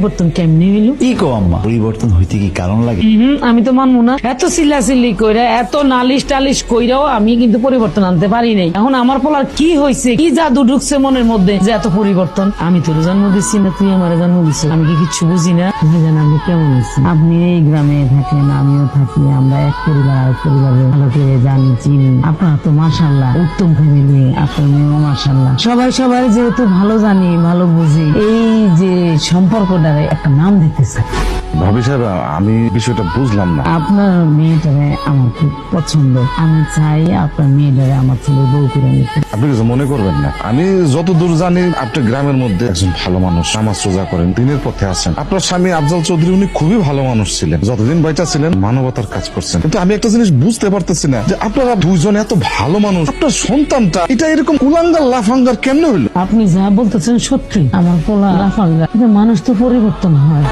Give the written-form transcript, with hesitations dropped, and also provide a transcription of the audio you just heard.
পরিবর্তন কেমনি হইলো? কি কো আম্মা, পরিবর্তন হইতে কি কারণ লাগে? আমি তো মানবো না। এত চিল্লাচিল্লি কইরা, এত নালিশ টালিশ কইরাও আমি কিন্তু পরিবর্তন আনতে পারি নাই। এখন আমার পোলার কি হয়েছে, কি জাদু ঢুকছে মনের মধ্যে যে এত পরিবর্তন? আমি তোর জন্ম দিচ্ছি না, তুই আমার জন্ম দিচ্ছ, আমি কি কিচ্ছু বুঝি না? ভাইজান, আপনি কেমন আছেন? আপনি এই গ্রামে থাকেন, আমিও থাকি, আমরা এক পরিবার আর পরিবারে ভালো করে জানি চিনি। আপনার তো মাশাআল্লাহ উত্তম ফ্যামিলি, আপনার মেয়েও মাশাআল্লাহ। সবাই সবাই যেহেতু ভালো জানি, ভালো বুঝি, এই যে সম্পর্কটারে একটা নাম দিতে চাই। ভাবি সাহেব, আমি বিষয়টা বুঝলাম না। আপনার মেয়েটারে আমার খুব পছন্দ, আমি চাই আপনার মেয়েটারে আমার ছেলে বউ করে নিতে। আপনি কিছু মনে করবেন না। আমি যতদূর জানি আপনি গ্রামের মধ্যে একজন ভালো মানুষ, নামাজ রোজা করেন, দিনের পথে আছেন। আপনার স্বামী আফজাল চৌধুরী উনি খুবই ভালো মানুষ ছিলেন, যতদিন বাইচা ছিলেন মানবতার কাজ করছেন। কিন্তু আমি একটা জিনিস বুঝতে পারতেছি না যে আপনারা দুইজন এত ভালো মানুষ, আপনার সন্তানটা এটা এরকম কুলাঙ্গার লাফাঙ্গার কেমনে হইলো? আপনি যা বলতেছেন সত্যি, আমার পোলা লাফাঙ্গা, কিন্তু মানুষ তো পরিবর্তন হয়।